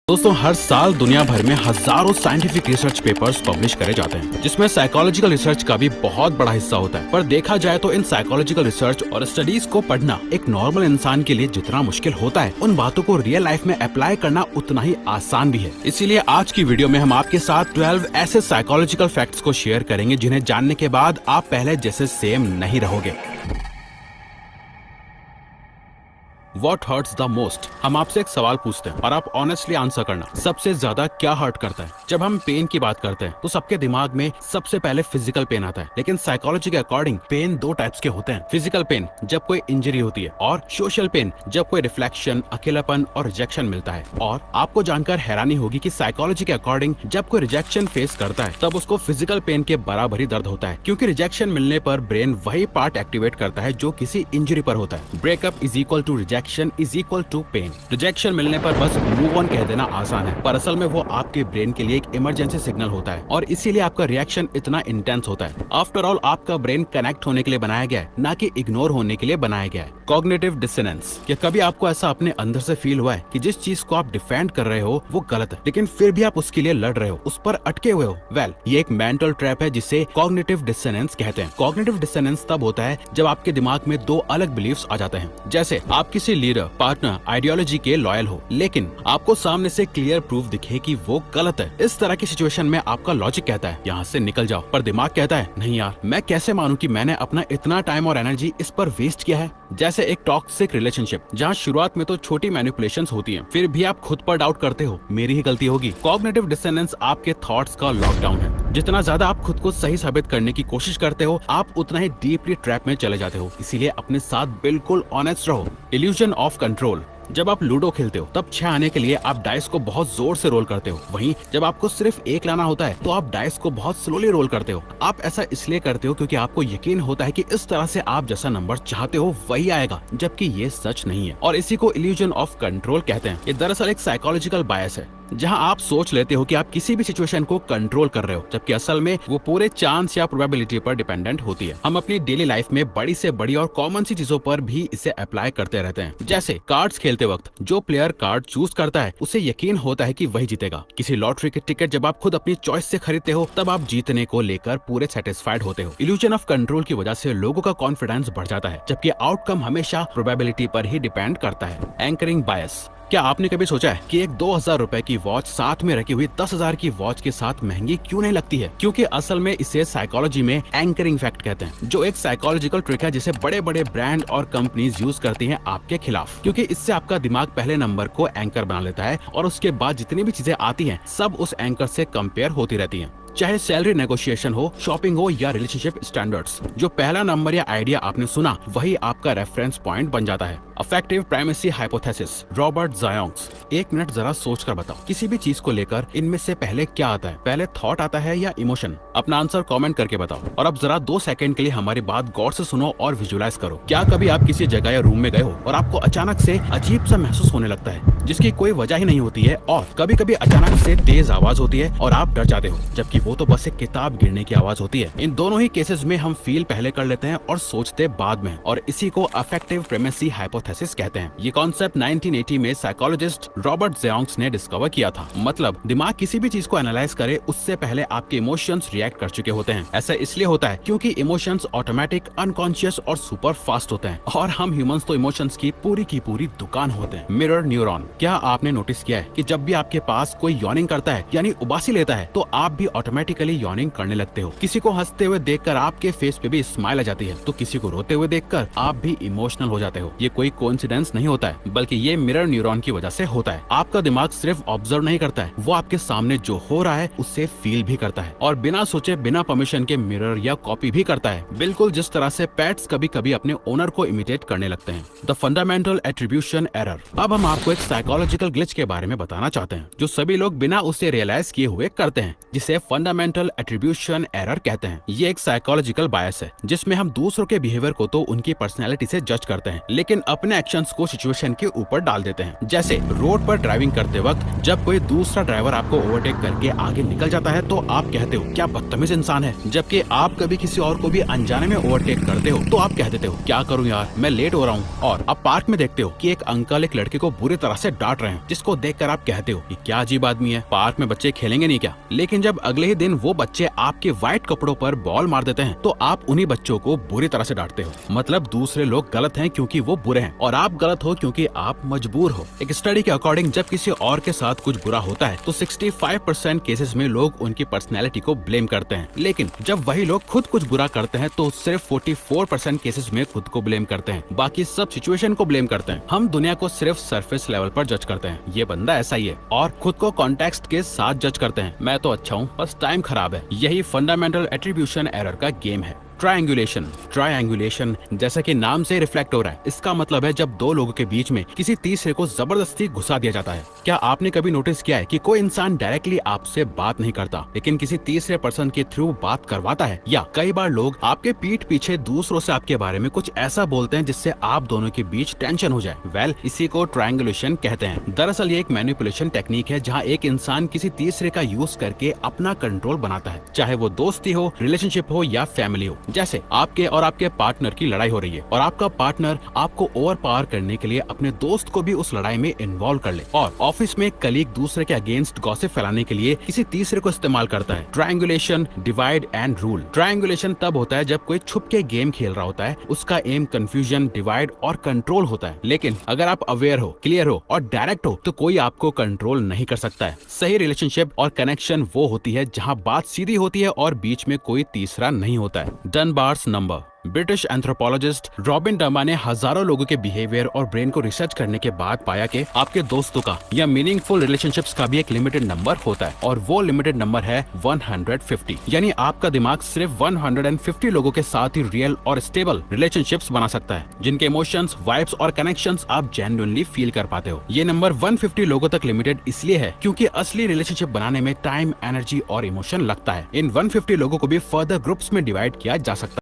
दोस्तों, हर साल दुनिया भर में हजारों साइंटिफिक रिसर्च पेपर्स पब्लिश करे जाते हैं, जिसमें साइकोलॉजिकल रिसर्च का भी बहुत बड़ा हिस्सा होता है। पर देखा जाए तो इन साइकोलॉजिकल रिसर्च और स्टडीज को पढ़ना एक नॉर्मल इंसान के लिए जितना मुश्किल होता है, उन बातों को रियल लाइफ में अप्लाई करना उतना ही आसान भी है। इसीलिए आज की वीडियो में हम आपके साथ 12 ऐसे साइकोलॉजिकल फैक्ट्स को शेयर करेंगे जिन्हें जानने के बाद आप पहले जैसे सेम नहीं रहोगे। What hurts the most? हम आपसे एक सवाल पूछते हैं और आप ऑनेस्टली आंसर करना। सबसे ज्यादा क्या हर्ट करता है? जब हम पेन की बात करते हैं तो सबके दिमाग में सबसे पहले फिजिकल पेन आता है, लेकिन साइकोलॉजी के अकॉर्डिंग पेन दो टाइप्स के होते हैं। फिजिकल पेन जब कोई इंजरी होती है, और सोशल पेन जब कोई रिफ्लेक्शन, अकेलापन और रिजेक्शन मिलता है। और आपको जानकर हैरानी होगी कि साइकोलॉजी के अकॉर्डिंग जब कोई रिजेक्शन फेस करता है तब उसको फिजिकल पेन के बराबर ही दर्द होता है, क्योंकि रिजेक्शन मिलने पर ब्रेन वही पार्ट एक्टिवेट करता है जो किसी इंजरी पर होता है। Breakup is equal to rejection is equal to pain. Rejection मिलने पर बस मूव ऑन कह देना आसान है, पर असल में वो आपके ब्रेन के लिए एक इमरजेंसी सिग्नल होता है और इसीलिए आपका रिएक्शन इतना इंटेंस होता है। आफ्टर ऑल आपका ब्रेन कनेक्ट होने के लिए बनाया गया है, ना कि इग्नोर होने के लिए बनाया गया है। Cognitive dissonance. क्या कभी आपको ऐसा अपने अंदर से फील हुआ है कि जिस चीज को आप डिफेंड कर रहे हो वो गलत है, लेकिन फिर भी आप उसके लिए लड़ रहे हो, उस पर अटके हुए हो? वेल, ये एक मेंटल ट्रैप है जिसे कॉग्निटिव डिसोनेंस कहते हैं। कॉग्निटिव डिसोनेंस तब होता है जब आपके दिमाग में दो अलग बिलीफ्स आ जाते हैं। जैसे आप किसी लीडर, पार्टनर, आइडियोलॉजी के लॉयल हो, लेकिन आपको सामने से क्लियर प्रूफ दिखे कि वो गलत है। इस तरह की सिचुएशन में आपका लॉजिक कहता है यहाँ से निकल जाओ, पर दिमाग कहता है नहीं यार, मैं कैसे मानूं कि मैंने अपना इतना टाइम और एनर्जी इस पर वेस्ट किया है। जैसे एक टॉक्सिक रिलेशनशिप जहाँ शुरुआत में तो छोटी मैनिपुलेशंस होती हैं, फिर भी आप खुद पर डाउट करते हो मेरी ही गलती होगी। कॉग्निटिव डिसोनेंस आपके थॉट्स का लॉकडाउन है। जितना ज्यादा आप खुद को सही साबित करने की कोशिश करते हो, आप उतना ही डीपली ट्रैप में चले जाते हो। इसीलिए अपने साथ बिल्कुल ऑनेस्ट रहो। Illusion of control. जब आप लूडो खेलते हो तब 6 आने के लिए आप डाइस को बहुत जोर से रोल करते हो, वहीं जब आपको सिर्फ 1 लाना होता है तो आप डाइस को बहुत स्लोली रोल करते हो। आप ऐसा इसलिए करते हो क्योंकि आपको यकीन होता है कि इस तरह से आप जैसा नंबर चाहते हो वही आएगा, जबकि ये सच नहीं है। और इसी को इल्यूजन ऑफ कंट्रोल कहते हैं। ये दरअसल एक साइकोलॉजिकल बायस है जहां आप सोच लेते हो कि आप किसी भी सिचुएशन को कंट्रोल कर रहे हो, जबकि असल में वो पूरे चांस या प्रोबेबिलिटी पर डिपेंडेंट होती है। हम अपनी डेली लाइफ में बड़ी से बड़ी और कॉमन सी चीजों पर भी इसे अप्लाई करते रहते हैं। जैसे कार्ड्स खेलते वक्त जो प्लेयर कार्ड चूज करता है उसे यकीन होता है कि वही जीतेगा। किसी लॉटरी की टिकट जब आप खुद अपनी चॉइस से खरीदते हो तब आप जीतने को लेकर पूरे सेटिस्फाइड होते हो। इल्यूजन ऑफ कंट्रोल की वजह से लोगों का कॉन्फिडेंस बढ़ जाता है, जबकि आउटकम हमेशा प्रोबेबिलिटी पर ही डिपेंड करता है। एंकरिंग बायस। क्या आपने कभी सोचा है कि एक 2000 रुपए की वॉच साथ में रखी हुई 10,000 की वॉच के साथ महंगी क्यों नहीं लगती है? क्योंकि असल में इसे साइकोलॉजी में एंकरिंग फैक्ट कहते हैं, जो एक साइकोलॉजिकल ट्रिक है जिसे बड़े बड़े ब्रांड और कंपनीज यूज करती हैं आपके खिलाफ। क्योंकि इससे आपका दिमाग पहले नंबर को एंकर बना लेता है और उसके बाद जितनी भी चीजें आती हैं सब उस एंकर से कंपेयर होती रहती हैं। चाहे सैलरी नेगोशिएशन हो, शॉपिंग हो या रिलेशनशिप स्टैंडर्ड्स, जो पहला नंबर या आइडिया आपने सुना वही आपका रेफरेंस पॉइंट बन जाता है। Affective primacy hypothesis. Robert Zajonc's. 1 minute जरा सोच कर बताओ, किसी भी चीज को लेकर इनमें से पहले क्या आता है? पहले थॉट आता है या इमोशन? अपना आंसर कमेंट करके बताओ। और अब जरा 2 सेकंड के लिए हमारी बात गौर से सुनो और विजुअलाइज करो। क्या कभी आप किसी जगह या रूम में गए हो और आपको अचानक से अजीब सा महसूस होने लगता है जिसकी कोई वजह ही नहीं होती है, और कभी कभी अचानक से तेज आवाज होती है और आप डर जाते हो, जबकि वो तो बस एक किताब गिरने की आवाज होती है। इन दोनों ही केसेस में हम फील पहले कर लेते हैं और सोचते बाद में, और इसी को अफेक्टिव प्रेमेसी हाइपोथेसिस कहते हैं। ये कॉन्सेप्ट 1980 में साइकोलॉजिस्ट रॉबर्ट ज़ायोंग्स ने डिस्कवर किया था। मतलब दिमाग किसी भी चीज को एनालाइज करे उससे पहले आपके इमोशंस रिएक्ट कर चुके होते हैं। ऐसा इसलिए होता है क्योंकि इमोशंस ऑटोमेटिक, अनकॉन्शियस और सुपर फास्ट होते हैं, और हम ह्यूमंस तो इमोशंस की पूरी दुकान होते हैं। Mirror neuron. क्या आपने नोटिस किया है कि जब भी आपके पास कोई यॉर्निंग करता है यानी उबासी लेता है तो आप भी ऑटोमेटिकली यॉर्निंग करने लगते हो? किसी को हंसते हुए देखकर आपके फेस पे भी स्माइल आ जाती है, तो किसी को रोते हुए देखकर आप भी इमोशनल हो जाते हो। ये कोई कोइंसिडेंस नहीं होता है, बल्कि ये मिरर न्यूरॉन की वजह से होता है। आपका दिमाग सिर्फ ऑब्जर्व नहीं करता है, वो आपके सामने जो हो रहा है उससे फील भी करता है, और बिना सोचे बिना परमिशन के मिरर या कॉपी भी करता है, बिल्कुल जिस तरह से पेट्स कभी कभी अपने ओनर को इमिटेट करने लगते हैं। The fundamental attribution error. अब हम आपको एक साइकोलॉजिकल ग्लिच के बारे में बताना चाहते हैं जो सभी लोग बिना उसे रियलाइज किए हुए करते हैं, जिसे फंडामेंटल एट्रीब्यूशन एरर कहते हैं। ये एक साइकोलॉजिकल बायस है जिसमें हम दूसरों के बिहेवियर को तो उनकी पर्सनैलिटी से जज करते हैं, लेकिन अपनी अपने एक्शंस को सिचुएशन के ऊपर डाल देते हैं। जैसे रोड पर ड्राइविंग करते वक्त जब कोई दूसरा ड्राइवर आपको ओवरटेक करके आगे निकल जाता है तो आप कहते हो क्या बदतमीज इंसान है। जबकि आप कभी किसी और को भी अनजाने में ओवरटेक करते हो तो आप कह देते हो क्या करूं यार, मैं लेट हो रहा हूं। और अब पार्क में देखते हो कि एक अंकल एक लड़के को बुरी तरह से डांट रहे हैं, जिसको देखकर आप कहते हो कि क्या अजीब आदमी है, पार्क में बच्चे खेलेंगे नहीं क्या। लेकिन जब अगले ही दिन वो बच्चे आपके व्हाइट कपड़ों पर बॉल मार देते हैं तो आप उन्हीं बच्चों को बुरी तरह से डांटते हो। मतलब दूसरे लोग गलत हैं क्योंकि वो बुरे हैं और आप गलत हो क्योंकि आप मजबूर हो। एक स्टडी के अकॉर्डिंग जब किसी और के साथ कुछ बुरा होता है तो 65% केसेस में लोग उनकी पर्सनैलिटी को ब्लेम करते हैं, लेकिन जब वही लोग खुद कुछ बुरा करते हैं तो सिर्फ 44% केसेस में खुद को ब्लेम करते हैं, बाकी सब सिचुएशन को ब्लेम करते हैं। हम दुनिया को सिर्फ सरफेस लेवल पर जज करते हैं, ये बंदा ऐसा ही है, और खुद को कॉन्टेक्स्ट के साथ जज करते हैं, मैं तो अच्छा हूँ बस टाइम खराब है। यही फंडामेंटल एट्रीब्यूशन एरर का गेम है। ट्रायंगुलेशन जैसा कि नाम से रिफ्लेक्ट हो रहा है, इसका मतलब है जब दो लोगों के बीच में किसी तीसरे को जबरदस्ती घुसा दिया जाता है। क्या आपने कभी नोटिस किया है कि कोई इंसान डायरेक्टली आपसे बात नहीं करता लेकिन किसी तीसरे पर्सन के थ्रू बात करवाता है, या कई बार लोग आपके पीठ पीछे दूसरों से आपके बारे में कुछ ऐसा बोलते हैं जिससे आप दोनों के बीच टेंशन हो जाए। इसी को ट्रायंगुलेशन कहते हैं। दरअसल ये एक मैनिपुलेशन टेक्निक है जहाँ एक इंसान किसी तीसरे का यूज करके अपना कंट्रोल बनाता है, चाहे वो दोस्ती हो, रिलेशनशिप हो या फैमिली हो। जैसे आपके और आपके पार्टनर की लड़ाई हो रही है और आपका पार्टनर आपको ओवर पावर करने के लिए अपने दोस्त को भी उस लड़ाई में इन्वॉल्व कर ले, और ऑफिस में कलीग दूसरे के अगेंस्ट गॉसिप फैलाने के लिए किसी तीसरे को इस्तेमाल करता है। Triangulation, divide and rule. Triangulation तब होता है जब कोई छुप के गेम खेल रहा होता है, उसका एम कंफ्यूजन, डिवाइड और कंट्रोल होता है। लेकिन अगर आप अवेयर हो, क्लियर हो और डायरेक्ट हो तो कोई आपको कंट्रोल नहीं कर सकता है। सही रिलेशनशिप और कनेक्शन वो होती है जहाँ बात सीधी होती है और बीच में कोई तीसरा नहीं होता है। Dunbar's number. British anthropologist Robin डर्मा ने हजारों लोगों के बिहेवियर और ब्रेन को रिसर्च करने के बाद पाया कि आपके दोस्तों का या मीनिंगफुल रिलेशनशिप्स का भी एक लिमिटेड नंबर होता है, और वो लिमिटेड नंबर है 150। यानी आपका दिमाग सिर्फ 150 लोगों के साथ ही रियल और स्टेबल रिलेशनशिप्स बना सकता है, जिनके इमोशंस, वाइब्स और कनेक्शंस आप जेन्युइनली फील कर पाते हो। ये नंबर 150 लोगों तक लिमिटेड इसलिए है क्योंकि असली रिलेशनशिप बनाने में टाइम, एनर्जी और इमोशन लगता है। इन 150 लोगों को भी फर्दर ग्रुप्स में डिवाइड किया जा सकता है।